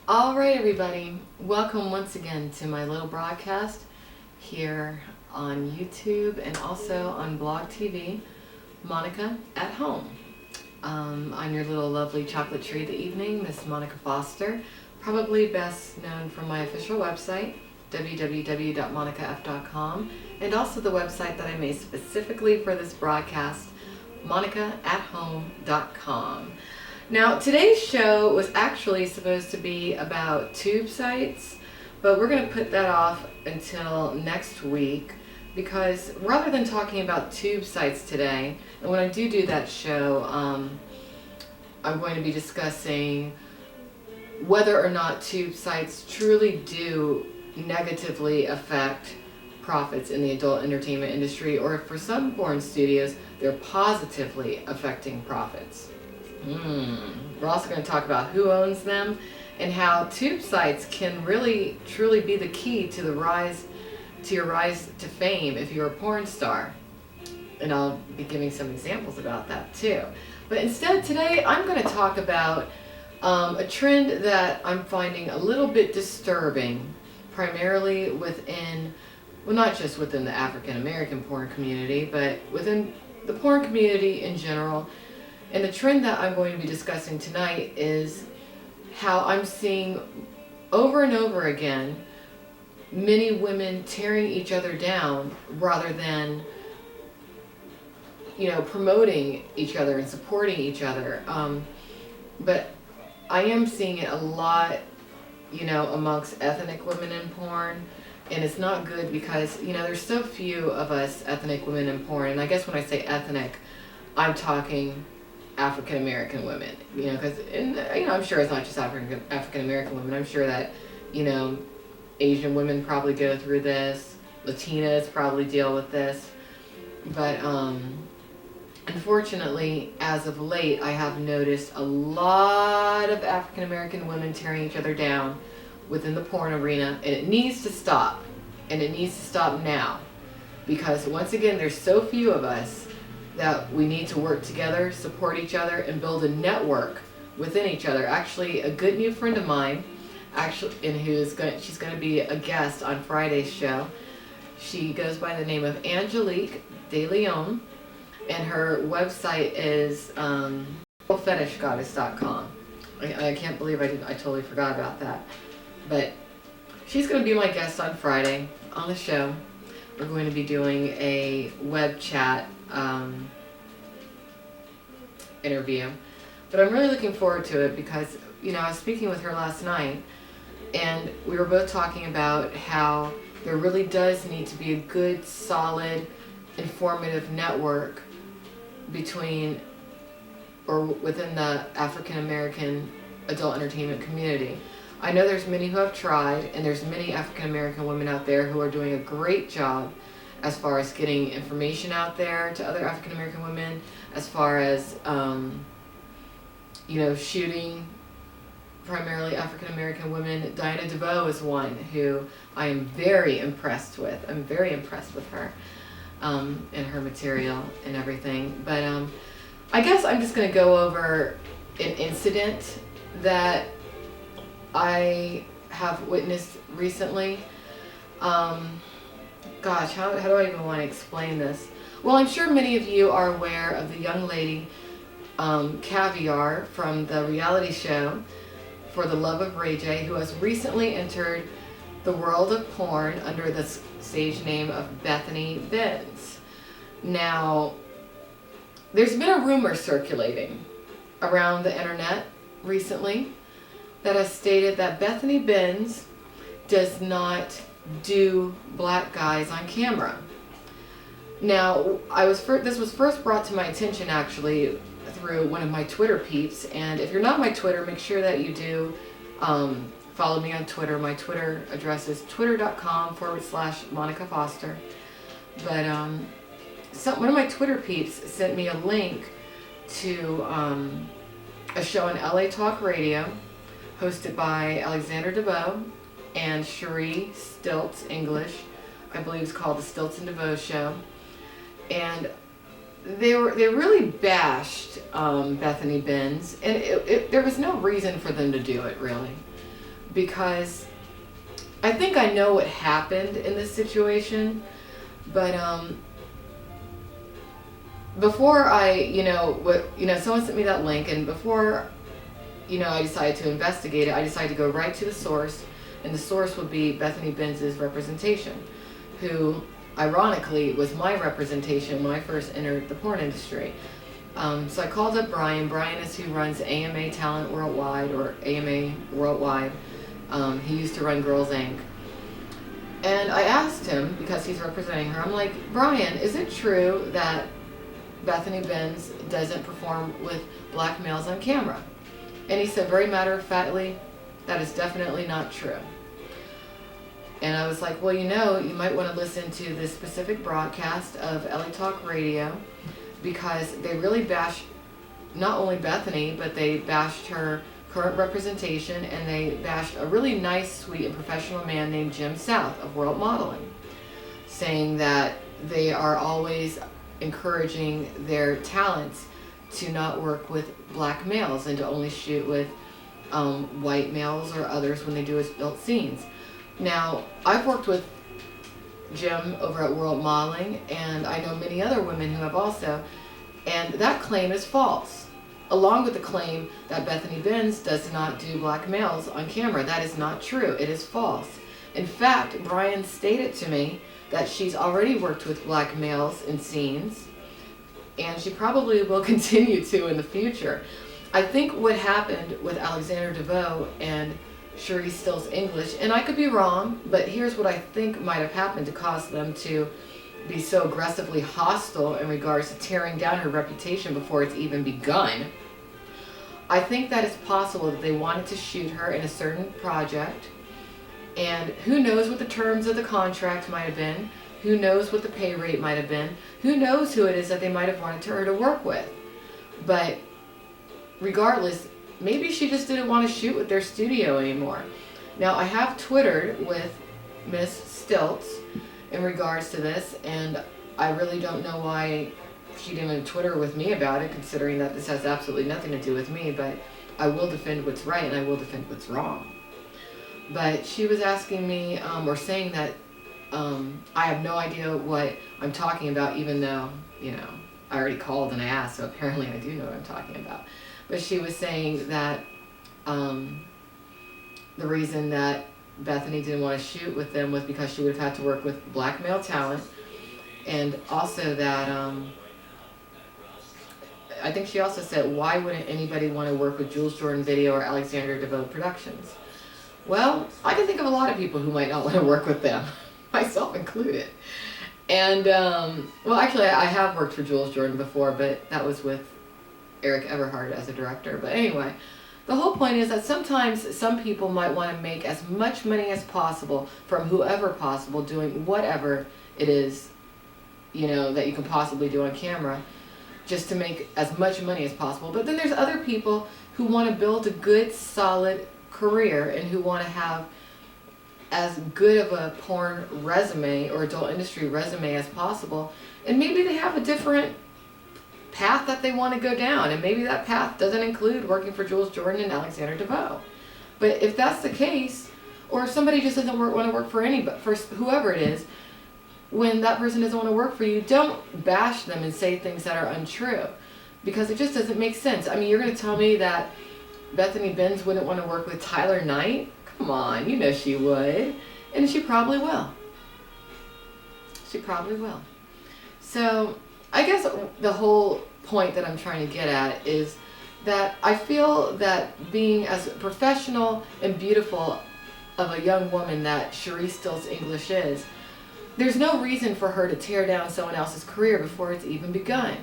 All right, everybody. Welcome once again to my little broadcast here on YouTube and also on Blog TV, Monica at Home. I'm your little lovely chocolate tree of the evening, Miss Monica Foster, probably best known from my official website, www.monicaf.com, and also the website that I made specifically for this broadcast, monicaathome.com. Now, today's show was actually supposed to be about tube sites, but we're going to put that off until next week because rather than talking about tube sites today, and when I do that show, I'm going to be discussing whether or not tube sites truly do negatively affect profits in the adult entertainment industry, or if for some porn studios, they're positively affecting profits. We're also going to talk about who owns them and how tube sites can really truly be the key to your rise to fame if you're a porn star. And I'll be giving some examples about that too. But instead today I'm going to talk about a trend that I'm finding a little bit disturbing, primarily within, well, not just within the African American porn community, but within the porn community in general. And the trend that I'm going to be discussing tonight is how I'm seeing over and over again many women tearing each other down rather than, promoting each other and supporting each other. But I am seeing it a lot, amongst ethnic women in porn. And it's not good because, there's so few of us ethnic women in porn. And I guess when I say ethnic, I'm talking African American women, because I'm sure it's not just African American women. I'm sure that Asian women probably go through this, Latinas probably deal with this, but unfortunately, as of late, I have noticed a lot of African American women tearing each other down within the porn arena, and it needs to stop, and it needs to stop now, because once again, there's so few of us that we need to work together, support each other, and build a network within each other. Actually, a good new friend of mine, she's going to be a guest on Friday's show. She goes by the name of Angelique De Leon, and her website is fetishgoddess.com. I can't believe I totally forgot about that. But she's going to be my guest on Friday on the show. We're going to be doing a web chat interview, but I'm really looking forward to it because I was speaking with her last night and we were both talking about how there really does need to be a good, solid, informative network between or within the African American adult entertainment community. I know there's many who have tried, and there's many African American women out there who are doing a great job as far as getting information out there to other African American women, as far as shooting primarily African American women. Diana DeVoe is one who I am very impressed with. I'm very impressed with her and her material and everything. But I guess I'm just going to go over an incident that I have witnessed recently. Gosh, how do I even want to explain this? Well, I'm sure many of you are aware of the young lady, Caviar, from the reality show For the Love of Ray J, who has recently entered the world of porn under the stage name of Bethany Benz. Now, there's been a rumor circulating around the internet recently that has stated that Bethany Benz does not do black guys on camera. Now, this was first brought to my attention actually through one of my Twitter peeps, and if you're not my Twitter, make sure that you do follow me on Twitter. My Twitter address is twitter.com/Monica Foster. But one of my Twitter peeps sent me a link to a show on LA Talk Radio hosted by Alexander DeVoe and Cherie Stilts English. I believe it's called the Stilts and DeVoe Show. And they really bashed Bethany Benz, and there was no reason for them to do it, really. because I think I know what happened in this situation, but before someone sent me that link, and before I decided to investigate it, I decided to go right to the source, and the source would be Bethany Benz's representation, who ironically was my representation when I first entered the porn industry. So I called up Brian. Brian is who runs AMA Talent Worldwide, or AMA Worldwide. He used to run Girls Inc. And I asked him, because he's representing her, I'm like, Brian, is it true that Bethany Benz doesn't perform with black males on camera? And he said very matter-of-factly, that is definitely not true. And I was like, well, you might want to listen to this specific broadcast of LA Talk Radio, because they really bashed not only Bethany, but they bashed her current representation, and they bashed a really nice, sweet, and professional man named Jim South of World Modeling, saying that they are always encouraging their talents to not work with black males and to only shoot with white males or others when they do adult scenes. Now, I've worked with Jim over at World Modeling, and I know many other women who have also, and that claim is false. Along with the claim that Bethany Benz does not do black males on camera. That is not true. It is false. In fact, Brian stated to me that she's already worked with black males in scenes, and she probably will continue to in the future. I think what happened with Alexander DeVoe and Cherie Stills English, and I could be wrong, but here's what I think might have happened to cause them to be so aggressively hostile in regards to tearing down her reputation before it's even begun. I think that it's possible that they wanted to shoot her in a certain project, and who knows what the terms of the contract might have been, who knows what the pay rate might have been, who knows who it is that they might have wanted her to work with. But regardless, maybe she just didn't want to shoot with their studio anymore. Now, I have Twittered with Miss Stilts in regards to this, and I really don't know why she didn't Twitter with me about it, considering that this has absolutely nothing to do with me, but I will defend what's right and I will defend what's wrong. But she was asking me, or saying that I have no idea what I'm talking about, even though, I already called and I asked, so apparently I do know what I'm talking about. But she was saying that the reason that Bethany didn't want to shoot with them was because she would have had to work with black male talent, and also that I think she also said, why wouldn't anybody want to work with Jules Jordan Video or Alexander DeVoe Productions? Well, I can think of a lot of people who might not want to work with them, myself included. And, well, actually, I have worked for Jules Jordan before, but that was with Eric Everhart as a director. But anyway, the whole point is that sometimes some people might want to make as much money as possible from whoever possible doing whatever it is, that you can possibly do on camera, just to make as much money as possible. But then there's other people who want to build a good, solid career and who want to have as good of a porn resume or adult industry resume as possible. And maybe they have a different path that they want to go down, and maybe that path doesn't include working for Jules Jordan and Alexander DeVoe. But if that's the case, or if somebody just doesn't want to work for anybody, for whoever it is, when that person doesn't want to work for you, don't bash them and say things that are untrue, because it just doesn't make sense. I mean, you're going to tell me that Bethany Benz wouldn't want to work with Tyler Knight? Come on, she would. And she probably will. She probably will. So I guess the whole point that I'm trying to get at is that I feel that being as professional and beautiful of a young woman that Cherie Stills English is, there's no reason for her to tear down someone else's career before it's even begun.